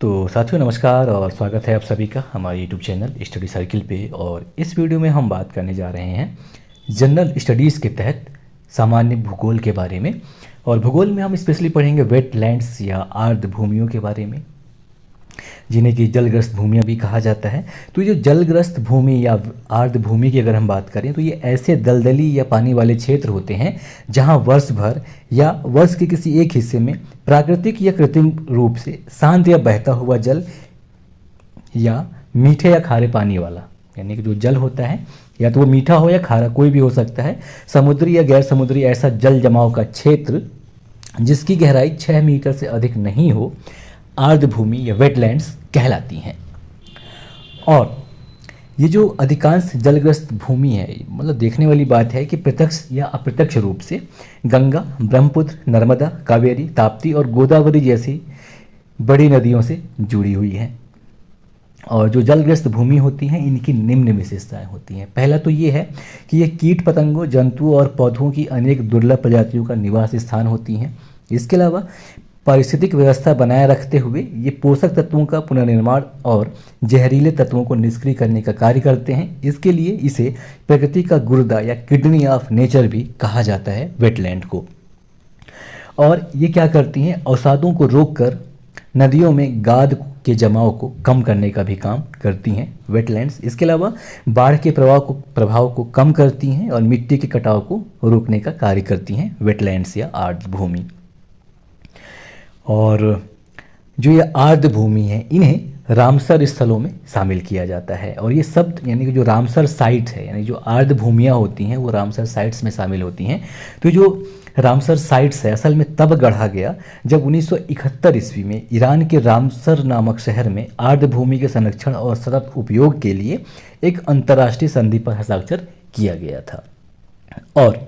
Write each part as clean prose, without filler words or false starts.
तो साथियों नमस्कार और स्वागत है आप सभी का हमारे यूट्यूब चैनल स्टडी सर्किल पे। और इस वीडियो में हम बात करने जा रहे हैं जनरल स्टडीज़ के तहत सामान्य भूगोल के बारे में। और भूगोल में हम स्पेशली पढ़ेंगे वेटलैंड्स या आर्द्र भूमियों के बारे में, जिन्हें कि जलग्रस्त भूमियाँ भी कहा जाता है। तो ये जो जलग्रस्त भूमि या आर्द्र भूमि की अगर हम बात करें तो ये ऐसे दलदली या पानी वाले क्षेत्र होते हैं जहाँ वर्ष भर या वर्ष के किसी एक हिस्से में प्राकृतिक या कृत्रिम रूप से शांत या बहता हुआ जल या मीठे या खारे पानी वाला, यानी कि जो जल होता है या तो वो मीठा हो या खारा, कोई भी हो सकता है, समुद्री या गैर समुद्री ऐसा जल जमाव का क्षेत्र जिसकी गहराई 6 मीटर से अधिक नहीं हो, आर्द्र भूमि या वेटलैंड्स कहलाती हैं। और ये जो अधिकांश जलग्रस्त भूमि है, मतलब देखने वाली बात है कि प्रत्यक्ष या अप्रत्यक्ष रूप से गंगा, ब्रह्मपुत्र, नर्मदा, कावेरी, ताप्ती और गोदावरी जैसी बड़ी नदियों से जुड़ी हुई है। और जो जलग्रस्त भूमि होती हैं इनकी निम्न विशेषताएं होती हैं। पहला तो ये है कि ये कीट पतंगों, जंतुओं और पौधों की अनेक दुर्लभ प्रजातियों का निवास स्थान होती हैं। इसके अलावा पारिस्थितिक व्यवस्था बनाए रखते हुए ये पोषक तत्वों का पुनर्निर्माण और जहरीले तत्वों को निष्क्रिय करने का कार्य करते हैं। इसके लिए इसे प्रकृति का गुर्दा या किडनी ऑफ नेचर भी कहा जाता है वेटलैंड को। और ये क्या करती हैं, अवसादों को रोककर नदियों में गाद के जमाव को कम करने का भी काम करती हैं वेटलैंड्स। इसके अलावा बाढ़ के प्रभाव को कम करती हैं और मिट्टी के कटाव को रोकने का कार्य करती हैं वेटलैंड्स या आर्द्र भूमि। और जो ये आर्द्र भूमि है इन्हें रामसर स्थलों में शामिल किया जाता है। और ये शब्द यानी कि जो रामसर साइट्स है, यानी जो आर्द्र भूमियाँ होती हैं वो रामसर साइट्स में शामिल होती हैं। तो जो रामसर साइट्स है असल में तब गढ़ा गया जब 1971 ईस्वी में ईरान के रामसर नामक शहर में आर्द्र भूमि के संरक्षण और सतत उपयोग के लिए एक अंतर्राष्ट्रीय संधि पर हस्ताक्षर किया गया था। और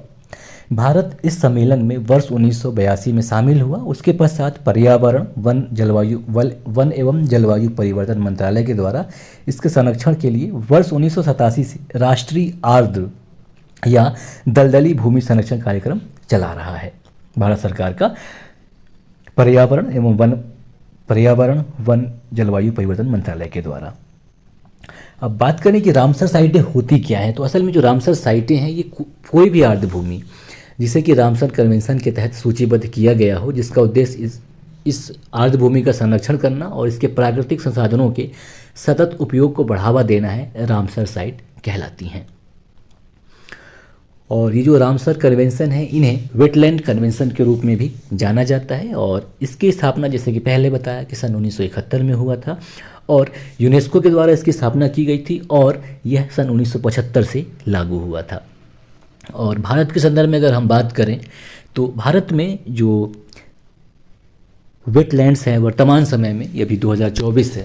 भारत इस सम्मेलन में वर्ष 1982 में शामिल हुआ। उसके पश्चात पर्यावरण, वन एवं जलवायु परिवर्तन मंत्रालय के द्वारा इसके संरक्षण के लिए वर्ष 1987 से राष्ट्रीय आर्द्र या दलदली भूमि संरक्षण कार्यक्रम चला रहा है भारत सरकार का पर्यावरण वन जलवायु परिवर्तन मंत्रालय के द्वारा। अब बात करें कि रामसर साइटें होती क्या हैं, तो असल में जो रामसर साइटें हैं ये कोई भी आर्द्र भूमि जिसे कि रामसर कन्वेंशन के तहत सूचीबद्ध किया गया हो, जिसका उद्देश्य इस आर्द्र भूमि का संरक्षण करना और इसके प्राकृतिक संसाधनों के सतत उपयोग को बढ़ावा देना है, रामसर साइट कहलाती हैं। और ये जो रामसर कन्वेंशन है इन्हें वेटलैंड कन्वेंशन के रूप में भी जाना जाता है। और इसकी स्थापना जैसे कि पहले बताया कि सन 1971 में हुआ था और यूनेस्को के द्वारा इसकी स्थापना की गई थी और यह सन 1975 से लागू हुआ था। और भारत के संदर्भ में अगर हम बात करें तो भारत में जो वेटलैंड्स हैं वर्तमान समय में, ये अभी 2024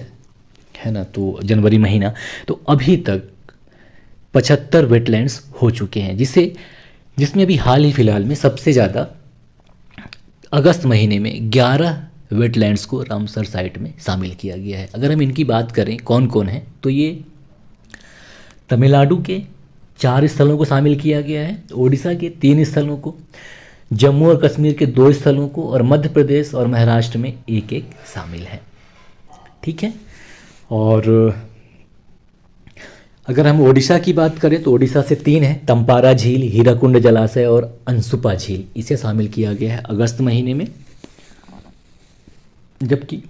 है ना, तो जनवरी महीना, तो अभी तक 75 वेटलैंड्स हो चुके हैं, जिसमें अभी हाल ही फिलहाल में सबसे ज़्यादा अगस्त महीने में 11 वेटलैंड्स को रामसर साइट में शामिल किया गया है। अगर हम इनकी बात करें कौन कौन है, तो ये तमिलनाडु के 4 स्थलों को शामिल किया गया है, ओडिशा के 3 स्थलों को, जम्मू और कश्मीर के 2 स्थलों को, और मध्य प्रदेश और महाराष्ट्र में एक शामिल है। ठीक है। और अगर हम ओडिशा की बात करें तो ओडिशा से 3 है, तंपारा झील, हीराकुंड जलाशय और अंशुपा झील, इसे शामिल किया गया है अगस्त महीने में। जबकि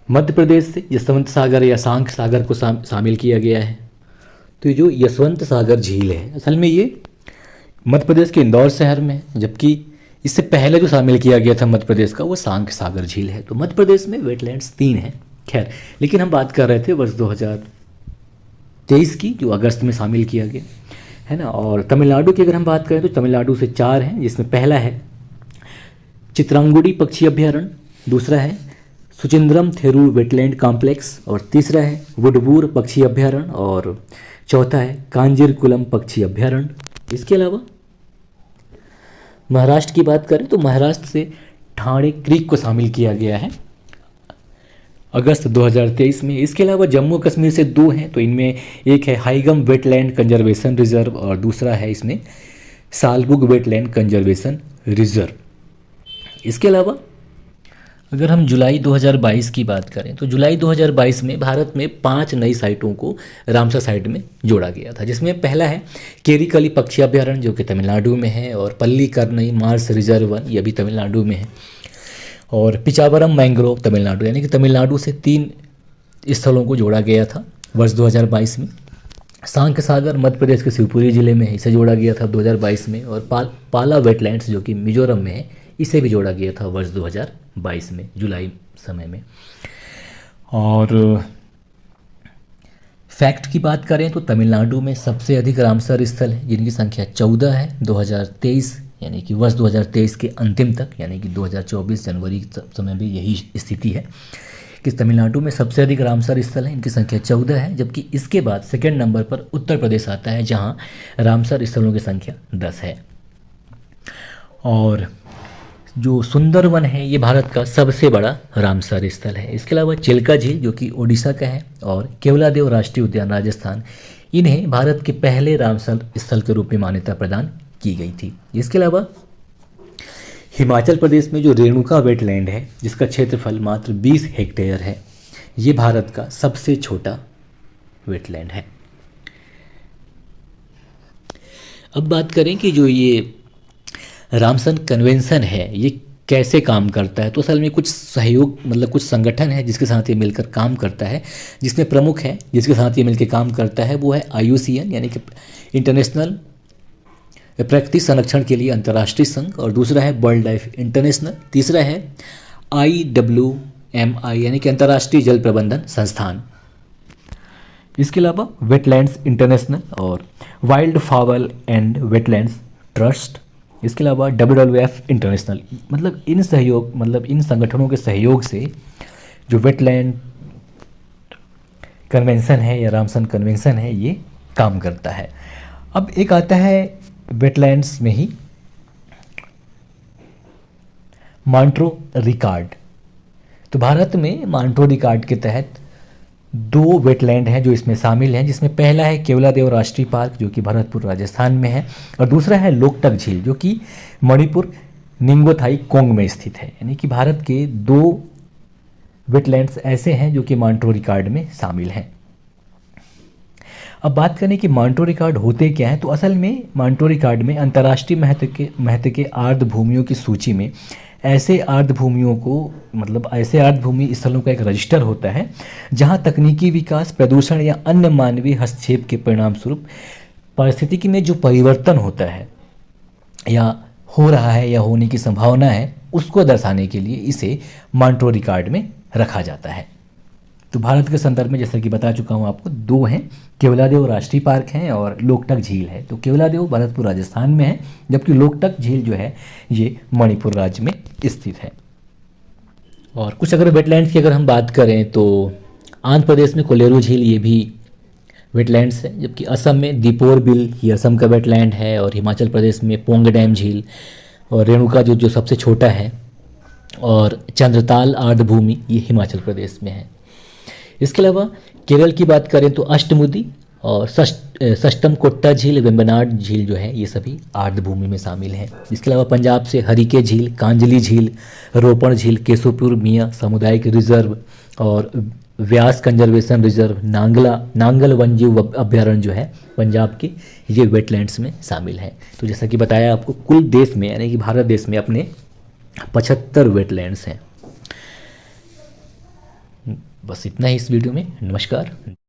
मध्य प्रदेश से यशवंत सागर या सांख सागर को शामिल किया गया है। तो ये जो यशवंत सागर झील है असल में ये मध्य प्रदेश के इंदौर शहर में है, जबकि इससे पहले जो शामिल किया गया था मध्य प्रदेश का वो सांख सागर झील है। तो मध्य प्रदेश में वेटलैंड्स 3 हैं। खैर, लेकिन हम बात कर रहे थे वर्ष 2023 की, जो अगस्त में शामिल किया गया है ना। और तमिलनाडु की अगर हम बात करें तो तमिलनाडु से 4 हैं, जिसमें पहला है चित्रांगुडी पक्षी अभ्यारण्य, दूसरा है सुचिंद्रम थेरूर वेटलैंड कॉम्प्लेक्स, और तीसरा है वुडबूर पक्षी अभ्यारण्य, और चौथा है कांजीरकुलम पक्षी अभ्यारण्य। इसके अलावा महाराष्ट्र की बात करें तो महाराष्ट्र से ठाणे क्रीक को शामिल किया गया है अगस्त 2023 में। इसके अलावा जम्मू कश्मीर से 2 हैं, तो इनमें एक है हाईगम वेटलैंड कंजर्वेशन रिजर्व और दूसरा है इसमें सालबुग वेटलैंड कंजर्वेशन रिजर्व। इसके अलावा अगर हम जुलाई 2022 की बात करें तो जुलाई 2022 में भारत में 5 नई साइटों को रामसर साइट में जोड़ा गया था, जिसमें पहला है केरिकली पक्षी अभ्यारण्य जो कि तमिलनाडु में है, और पल्लीकरनई मार्स रिजर्व वन ये भी तमिलनाडु में है, और पिचावरम मैंग्रोव तमिलनाडु, यानी कि तमिलनाडु से 3 स्थलों को जोड़ा गया था वर्ष 2022 में। सांक सागर मध्य प्रदेश के शिवपुरी जिले में है, इसे जोड़ा गया था 2022 में, और पाला वेटलैंड्स जो कि मिजोरम में है, इसे भी जोड़ा गया था वर्ष 2022 में जुलाई समय में। और फैक्ट की बात करें तो तमिलनाडु में सबसे अधिक रामसर स्थल है, जिनकी संख्या 14 है। 2023 यानी कि वर्ष 2023 के अंतिम तक, यानी कि 2024 जनवरी समय भी यही स्थिति है कि तमिलनाडु में सबसे अधिक रामसर स्थल है, इनकी संख्या 14 है। जबकि इसके बाद सेकंड नंबर पर उत्तर प्रदेश आता है, जहां रामसर स्थलों की संख्या 10 है। और जो सुंदरवन है ये भारत का सबसे बड़ा रामसर स्थल है। इसके अलावा चिल्का झील जो कि ओडिशा का है, और केवलादेव राष्ट्रीय उद्यान राजस्थान, इन्हें भारत के पहले रामसर स्थल के रूप में मान्यता प्रदान की गई थी। इसके अलावा हिमाचल प्रदेश में जो रेणुका वेटलैंड है, जिसका क्षेत्रफल मात्र 20 हेक्टेयर है, ये भारत का सबसे छोटा वेटलैंड है। अब बात करें कि जो ये रामसर कन्वेंशन है ये कैसे काम करता है, तो असल में कुछ सहयोग मतलब कुछ संगठन है जिसके साथ ये मिलकर काम करता है, जिसमें प्रमुख है जिसके साथ ये मिलकर काम करता है वो है IUCN यानी कि इंटरनेशनल प्रकृति संरक्षण के लिए अंतर्राष्ट्रीय संघ, और दूसरा है वर्ल्ड लाइफ इंटरनेशनल, तीसरा है IWMI यानी कि अंतर्राष्ट्रीय जल प्रबंधन संस्थान। इसके अलावा वेटलैंड्स इंटरनेशनल और वाइल्ड फावल एंड वेटलैंड्स ट्रस्ट, इसके अलावा WWF इंटरनेशनल, मतलब इन संगठनों के सहयोग से जो वेटलैंड कन्वेंशन है या रामसर कन्वेंशन है ये काम करता है। अब एक आता है वेटलैंड्स में ही मॉन्ट्रो रिकॉर्ड। तो भारत में मॉन्ट्रो रिकॉर्ड के तहत 2 वेटलैंड हैं जो इसमें शामिल हैं, जिसमें पहला है केवलादेव राष्ट्रीय पार्क जो कि भरतपुर राजस्थान में है, और दूसरा है लोकटक झील जो कि मणिपुर निंगोथाई कोंग में स्थित है। यानी कि भारत के 2 वेटलैंड्स ऐसे हैं जो कि मॉन्ट्रो रिकॉर्ड में शामिल हैं। अब बात करें कि मॉन्ट्रो रिकॉर्ड होते क्या हैं, तो असल में मॉन्ट्रो रिकॉर्ड में अंतर्राष्ट्रीय महत्व के आर्द्र भूमियों की सूची में ऐसे आर्द्र भूमियों को मतलब ऐसे आर्द्र भूमि स्थलों का एक रजिस्टर होता है जहां तकनीकी विकास, प्रदूषण या अन्य मानवीय हस्तक्षेप के परिणाम स्वरूप पारिस्थितिकी में जो परिवर्तन होता है या हो रहा है या होने की संभावना है, उसको दर्शाने के लिए इसे मॉन्ट्रो रिकॉर्ड में रखा जाता है। तो भारत के संदर्भ में जैसा कि बता चुका हूँ आपको, 2 हैं, केवलादेव राष्ट्रीय पार्क हैं और लोकटक झील है। तो केवलादेव भरतपुर राजस्थान में है, जबकि लोकटक झील जो है ये मणिपुर राज्य में स्थित है। और कुछ अगर वेटलैंड्स की अगर हम बात करें तो आंध्र प्रदेश में कोलेरू झील ये भी वेटलैंड्स है, जबकि असम में दीपोर बिल ये असम का वेटलैंड है, और हिमाचल प्रदेश में पोंग डैम झील, और रेणुका जो सबसे छोटा है, और चंद्रताल आर्द्र भूमि ये हिमाचल प्रदेश में है। इसके अलावा केरल की बात करें तो अष्टमुदी और सष्टम कोट्टा झील, वेम्बनाड झील जो है ये सभी आर्द्र भूमि में शामिल हैं। इसके अलावा पंजाब से हरिके झील, कांजली झील, रोपण झील, केशोपुर मियाँ सामुदायिक रिजर्व और व्यास कंजर्वेशन रिजर्व, नांगल वन्यजीव अभ्यारण्य जो है पंजाब के, ये वेटलैंड्स में शामिल हैं। तो जैसा कि बताया आपको, कुल देश में यानी कि भारत देश में अपने 75 वेटलैंड्स हैं। बस इतना ही इस वीडियो में। नमस्कार।